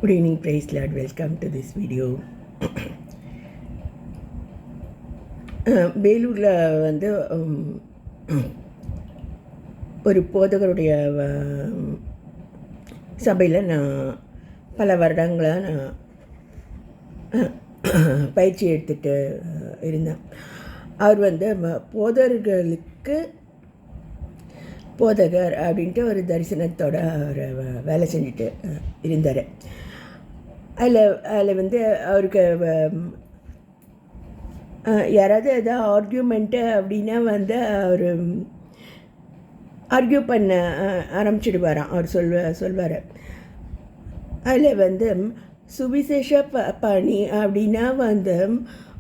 Good evening, praise Lord. Welcome to this video. வேலூரில் வந்து ஒரு போதகருடைய சபையில் நான் பல வருடங்களாக நான் பயிற்சி எடுத்துகிட்டு இருந்தேன். அவர் வந்து போதகர் அப்படின்ட்டு ஒரு தரிசனத்தோட அவர் வேலை செஞ்சுட்டு இருந்தார். அதில் வந்து அவருக்கு யாராவது எதாவது ஆர்கியூமெண்ட்டு அப்படின்னா வந்து அவர் ஆர்கியூ பண்ண ஆரம்பிச்சிடுவாராம். அவர் சொல்வார். அதில் வந்து சுவிசேஷ பணி அப்படின்னா வந்து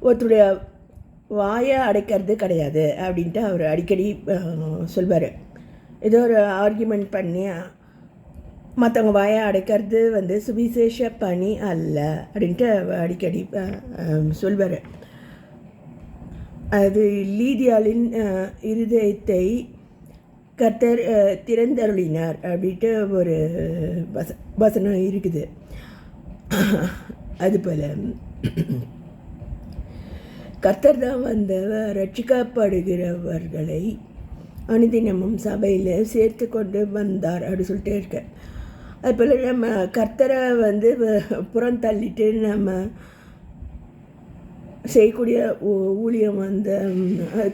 ஒருத்தருடைய வாயை அடைக்கிறது கிடையாது அப்படின்ட்டு அவர் அடிக்கடி சொல்வார். ஏதோ ஒரு ஆர்கியூமெண்ட் பண்ணி மற்றவங்க வாயை அடைக்கிறது வந்து சுவிசேஷ பணி அல்ல அப்படின்ட்டு அடிக்கடி சொல்வார். அது லீதியாளின் இருதயத்தை கர்த்தர் திறந்தருளினார் அப்படின்ட்டு ஒரு வசனம் இருக்குது. அதுபோல் கர்த்தர் தான் வந்து ரட்சிக்கப்படுகிறவர்களை அனுதினமும் சபையில் சேர்த்து கொண்டு வந்தார் அப்படி சொல்லிட்டே இருக்கேன். அதுபோல் நம்ம கர்த்தரை வந்து புறம் தள்ளிட்டு நம்ம செய்யக்கூடிய ஊழியம் வந்து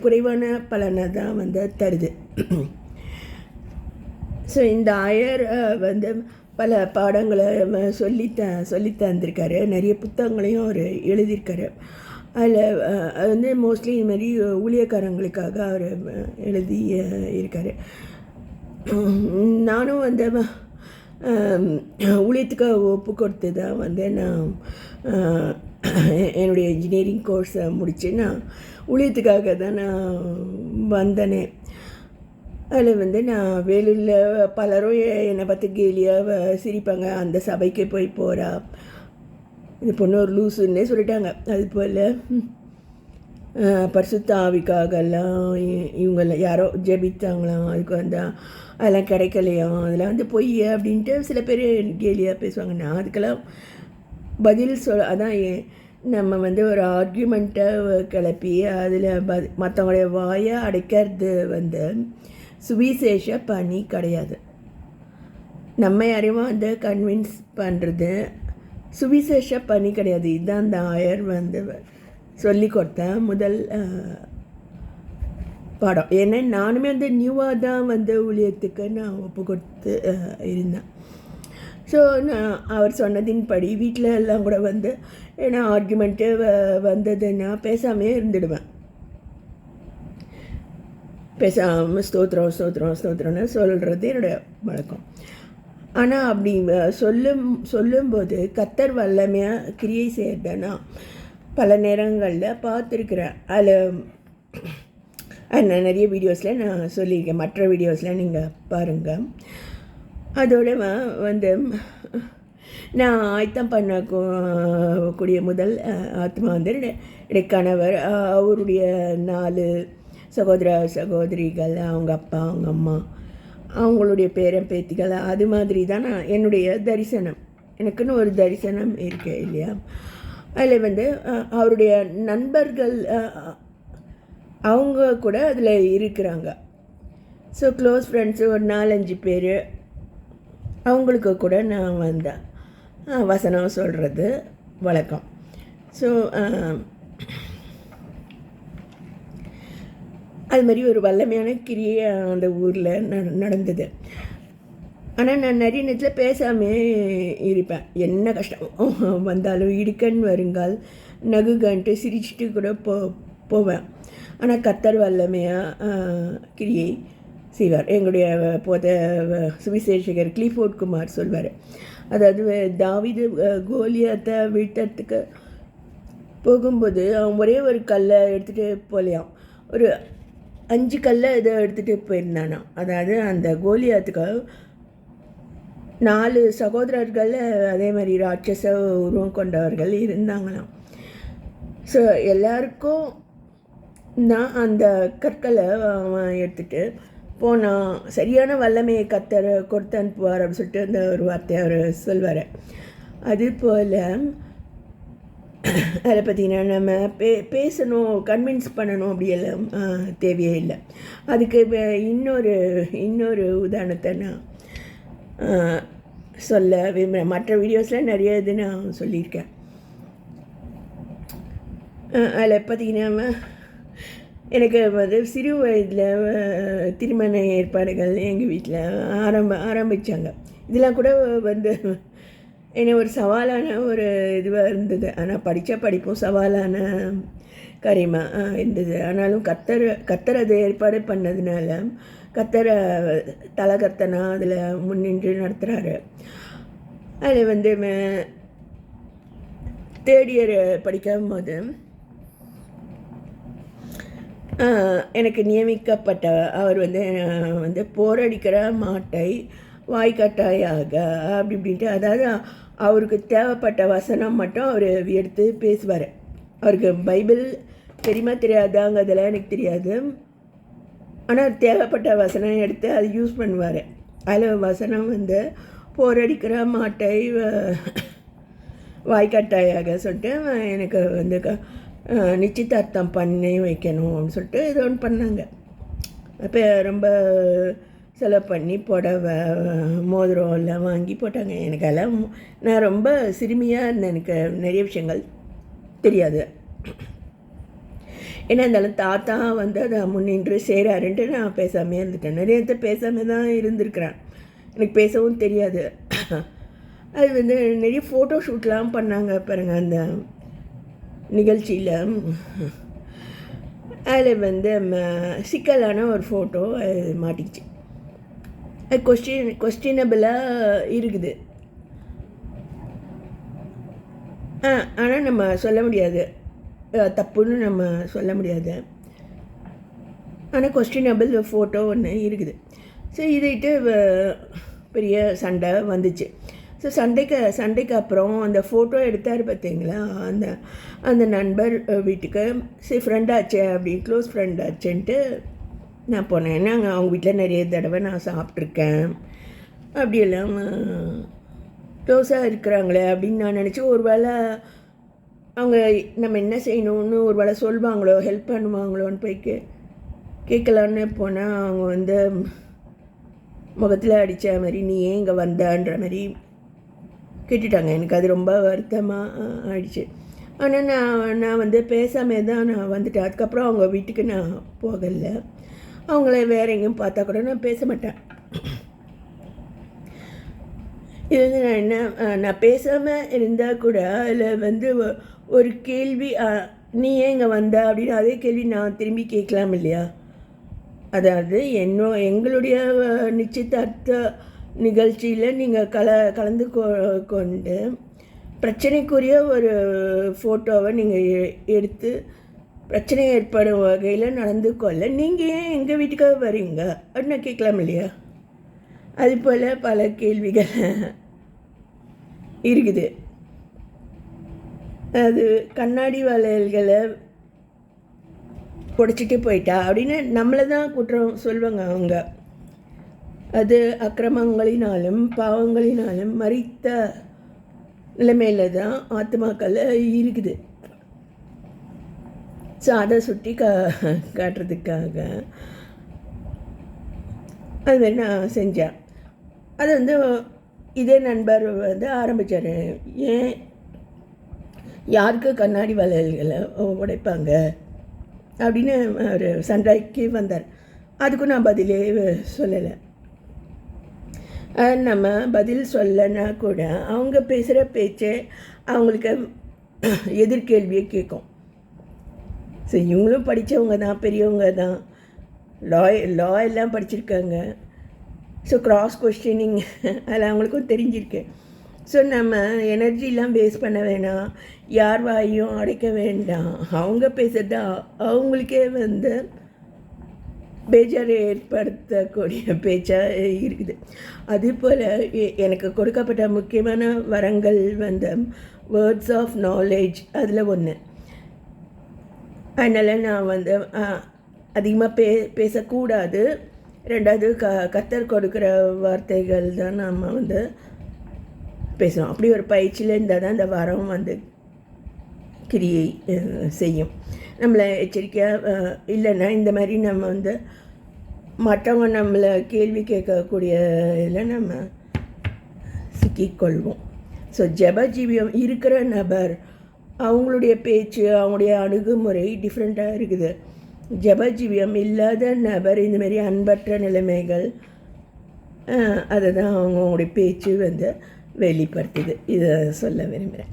குறைவான பலனை தான் வந்து தருது. ஸோ இந்த ஆயர் வந்து பல பாடங்களை சொல்லி தந்திருக்காரு. நிறைய புத்தகங்களையும் அவர் எழுதியிருக்காரு. அதில் அது வந்து மோஸ்ட்லி இது மாதிரி ஊழியக்காரங்களுக்காக அவர் எழுதி இருக்கார். நானும் வந்து ஊழியத்துக்கு ஒப்பு கொடுத்து தான் வந்து நான் என்னுடைய இன்ஜினியரிங் கோர்ஸை முடித்து நான் ஊழியத்துக்காக தான் நான் வந்தேனே. அதில் வந்து நான் வேலூரில் பலரும் என்னை பார்த்து கேலியாக சிரிப்பாங்க. அந்த சபைக்கு போகிறா, இந்த பொண்ணு ஒரு லூசுன்னே சொல்லிட்டாங்க. அதுபோல் பரிசுத்த ஆவிக்காகலாம் இவங்கெல்லாம் யாரோ ஜெபித்தாங்களாம், அதுக்கு வந்தால் அதெல்லாம் கிடைக்கலையாம், அதெல்லாம் வந்து பொய் அப்படின்ட்டு சில பேர் கேலியாக பேசுவாங்க. நான் அதுக்கெல்லாம் பதில் அதான் நம்ம வந்து ஒரு ஆர்கியூமெண்ட்டை கிளப்பி அதில் மற்றவங்களுடைய வாயை அடைக்கிறது வந்து சுவிசேஷ பணி கிடையாது. நம்ம யாரையும் வந்து கன்வின்ஸ் பண்ணுறது சுவிசேஷ பணி கிடையாது. இதுதான் அந்த ஆயர் வந்து சொல்லி கொடுத்த முதல் பாடம். ஏன்னா நானுமே வந்து நியூவாக தான் வந்து ஊழியத்துக்கு நான் ஒப்பு கொடுத்து இருந்தேன். ஸோ நான் அவர் சொன்னதின்படி வீட்டில் எல்லாம் கூட வந்து ஏன்னா ஆர்கியூமெண்ட்டு வந்ததுன்னா பேசாமே இருந்துடுவேன். பேசாமல் ஸ்தோத்திரம்னு சொல்கிறது என்னுடைய வழக்கம். ஆனால் அப்படி சொல்லும்போது கர்த்தர் வல்லமையாக கிரியை செய்கிறதுனா பல நேரங்களில் பார்த்துருக்குறேன். அதில் நான் நிறைய வீடியோஸில் நான் சொல்லியிருக்கேன். மற்ற வீடியோஸில் நீங்கள் பாருங்கள். அதோட வந்து நான் ஆயத்தம் பண்ணக்கூடிய முதல் ஆத்மா வந்து என்னுடைய கணவர், அவருடைய 4 சகோதரிகள், அவங்க அப்பா, அவங்க அம்மா, அவங்களுடைய பேரன் பேத்திகள், அது மாதிரி தான் நான் என்னுடைய தரிசனம். எனக்குன்னு ஒரு தரிசனம் இருக்கு இல்லையா. அதில் வந்து அவருடைய நண்பர்கள் அவங்க கூட அதில் இருக்கிறாங்க. ஸோ க்ளோஸ் ஃப்ரெண்ட்ஸு ஒரு 4-5 பேர், அவங்களுக்கு கூட நான் வந்தேன் வசனம் சொல்கிறது வழக்கம். ஸோ அது மாதிரி ஒரு வல்லமையான கிரியை அந்த ஊரில் நடந்தது. ஆனால் நான் நிறைய நேரத்தில் பேசாமே இருப்பேன். என்ன கஷ்டம் வந்தாலும் இடுக்கன் வருங்கால் நகுகன்ட்டு சிரிச்சுட்டு கூட போவேன். ஆனால் கர்த்தர் வல்லமையாக கிரியை செய்வார். எங்களுடைய சுவிசேஷகர் கிளிஃபோர்ட் குமார் சொல்வார். அதாவது தாவீது கோலியாத்தை வீழ்த்தறதுக்கு போகும்போது அவன் ஒரே ஒரு கல்லை எடுத்துகிட்டு போகலையாம், ஒரு 5 கல்லை இதை எடுத்துகிட்டு போயிருந்தானா. அதாவது அந்த கோலியாத்துக்கு 4 சகோதரர்கள் அதே மாதிரி ராட்சச உருவம் கொண்டவர்கள் இருந்தாங்களாம். ஸோ எல்லாருக்கும் நான் அந்த கற்களை அவன் எடுத்துகிட்டு போனால் சரியான வல்லமையை கர்த்தர் கொடுத்து அனுப்புவார் அப்படின்னு சொல்லிட்டு அந்த ஒரு வார்த்தையை அவர் சொல்வார். அதுபோல் அதில் பார்த்திங்கன்னா நம்ம பேசணும், கன்வின்ஸ் பண்ணணும் அப்படியெல்லாம் தேவையே இல்லை. அதுக்கு இன்னொரு உதாரணத்தை நான் சொல்ல விரும்புகிறேன். மற்ற வீடியோஸில் நிறைய இது நான் சொல்லியிருக்கேன். அதில் பார்த்திங்கன்னா எனக்கு சிறு வயதில் திருமண ஏற்பாடுகள் எங்கள் வீட்டில் ஆரம்பித்தாங்க. இதெல்லாம் கூட என்ன ஒரு சவாலான ஒரு இதுவாக இருந்தது. ஆனால் படித்த படிப்பும் சவாலான காரியமாக இருந்தது. ஆனாலும் கத்தர் அதை ஏற்பாடு பண்ணதுனால கத்தரை தலகர்த்தனா அதில் முன்னின்று நடத்துகிறாரு. அதில் தேர்ட் இயர் படிக்கும் போது எனக்கு நியமிக்கப்பட்ட அவர் போரடிக்கிற மாட்டை வாய்க்காட்டாயாக அப்படி இப்படின்ட்டு, அதாவது அவருக்கு தேவைப்பட்ட வசனம் மட்டும் அவர் எடுத்து பேசுவார். அவருக்கு பைபிள் தெரியுமா தெரியாதாங்கிறதெல்லாம் எனக்கு தெரியாது. ஆனால் தேவைப்பட்ட வசனம் எடுத்து அது யூஸ் பண்ணுவார். அதில் வசனம் போரடிக்கிற மாட்டை வாய்க்காட்டாயாக சொல்லிட்டு எனக்கு நிச்சயதார்த்தம் பண்ணி வைக்கணும்னு சொல்லிட்டு ஏதோ ஒன்று பண்ணாங்க. அப்போ ரொம்ப செலவு பண்ணி புடவை மோதிரம் எல்லாம் வாங்கி போட்டாங்க. எனக்கெல்லாம் நான் ரொம்ப சிறுமியாக இருந்தேன். எனக்கு நிறைய விஷயங்கள் தெரியாது. ஏன்னா இருந்தாலும் தாத்தா அதை முன்னின்று செய்கிறாருன்ட்டு நான் பேசாமே இருந்துட்டேன். நிறைய பேசாமல் தான் இருந்திருக்கிறேன். எனக்கு பேசவும் தெரியாது. அது நிறைய ஃபோட்டோ ஷூட்லாம் பண்ணாங்க பாருங்கள் அந்த நிகழ்ச்சியில். அதில் சிக்கலான ஒரு ஃபோட்டோ மாட்டிக்கிச்சு. அது கொஸ்டினபிளாக இருக்குது. ஆனால் நம்ம சொல்ல முடியாது, தப்புன்னு நம்ம சொல்ல முடியாது. ஆனால் கொஸ்டினபிள் ஃபோட்டோ ஒன்று இருக்குது. ஸோ இதைட்டு பெரிய சண்டை வந்துச்சு. ஸோ சண்டைக்கு அப்புறம் அந்த ஃபோட்டோ எடுத்தார் பார்த்தீங்களா, அந்த நண்பர் வீட்டுக்கு சரி ஃப்ரெண்டாச்சே அப்படி க்ளோஸ் ஃப்ரெண்டாச்சேன்ட்டு நான் போனேன். ஏன்னா அவங்க வீட்டில் நிறைய தடவை நான் சாப்பிட்ருக்கேன். அப்படியெல்லாம் க்ளோஸாக இருக்கிறாங்களே அப்படின்னு நான் நினச்சி ஒரு வேளை அவங்க நம்ம என்ன செய்யணும்னு ஒரு வேளை சொல்லுவாங்களோ, ஹெல்ப் பண்ணுவாங்களோன்னு போய் கேட்கலான்னு போனால் அவங்க முகத்தில் அடித்த மாதிரி நீ ஏன் இங்கே வந்தான்ற மாதிரி கேட்டுட்டாங்க. எனக்கு அது ரொம்ப வருத்தமாக ஆயிடுச்சு. ஆனால் நான் பேசாமே தான் நான் வந்துட்டேன். அதுக்கப்புறம் அவங்க வீட்டுக்கு நான் போகலை. அவங்கள வேறு எங்கேயும் பார்த்தா கூட நான் பேச மாட்டேன். இது நான் பேசாமல் இருந்தால் கூட அதில் ஒரு கேள்வி, நீ ஏன் இங்கே வந்த அப்படின்னு அதே கேள்வி நான் திரும்பி கேட்கலாம் இல்லையா? அதாவது எங்களுடைய நிச்சயதார்த்த நிகழ்ச்சியில் நீங்கள் கலந்து கொண்டு பிரச்சனைக்குரிய ஒரு ஃபோட்டோவை நீங்கள் எடுத்து பிரச்சனை ஏற்படும் வகையில் நடந்து கொள்ள நீங்கள் ஏன் எங்கள் வீட்டுக்காக வரீங்க அப்படின்னு நான் கேட்கலாம் இல்லையா? அதுபோல் பல கேள்விகள் இருக்குது. அது கண்ணாடி வளையல்களை உடைச்சிட்டு போயிட்டா அப்படின்னு நம்மளை தான் குற்றம் சொல்லுவாங்க அவங்க. அது அக்கிரமங்களினாலும் பாவங்களினாலும் மறித்த நிலைமையில தான் ஆத்மாக்கள் இருக்குது. ஸோ அதை சுட்டி காட்டுறதுக்காக அது நான் செஞ்சேன். அது இதே நண்பர் ஆரம்பித்தார், ஏன் யாருக்கு கண்ணாடி வளையல்களை உடைப்பாங்க அப்படின்னு ஒரு சண்டைக்கு வந்தார். அதுக்கும் நான் பதிலே சொல்லலை. நம்ம பதில் சொல்லனா கூட அவங்க பேசுகிற பேச்சை அவங்களுக்கு எதிர்கேள்வியை கேட்கும். ஸோ இவங்களும் படித்தவங்க தான், பெரியவங்க தான், லா எல்லாம் படிச்சிருக்காங்க. ஸோ க்ராஸ் கொஸ்டினிங் அதில் அவங்களுக்கும் தெரிஞ்சிருக்கு. ஸோ நம்ம எனர்ஜிலாம் வேஸ்ட் பண்ண வேணாம், யார் வாயும் அடைக்க வேண்டாம். அவங்க பேசுகிறது அவங்களுக்கே பேஜாரை ஏற்படுத்தக்கூடிய பேச்சாக இருக்குது. அதுபோல் எனக்கு கொடுக்கப்பட்ட முக்கியமான வரங்கள் வேர்ட்ஸ் ஆஃப் நாலேஜ் அதில் ஒன்று. அதனால் நான் அதிகமாக பேசக்கூடாது. ரெண்டாவது கத்தர் கொடுக்குற வார்த்தைகள் தான் நம்ம பேசணும். அப்படி ஒரு பயிற்சியில் இருந்தால் தான் இந்த வரம் வந்து கிரியை செய்யும். நம்மளை எச்சரிக்கையாக இல்லைன்னா இந்த மாதிரி நம்ம வந்து மற்றவங்க நம்மளை கேள்வி கேட்கக்கூடிய இதில் நம்ம சிக்கிக்கொள்வோம். ஸோ ஜபஜீவியம் இருக்கிற நபர் அவங்களுடைய பேச்சு, அவங்களுடைய அணுகுமுறை டிஃப்ரெண்ட்டாக இருக்குது. ஜபஜீவியம் இல்லாத நபர் இந்தமாரி அன்பற்ற நிலைமைகள் அதை தான் அவங்களுடைய பேச்சு வந்து வெளிப்படுத்துது. இதை சொல்ல விரும்புகிறேன்.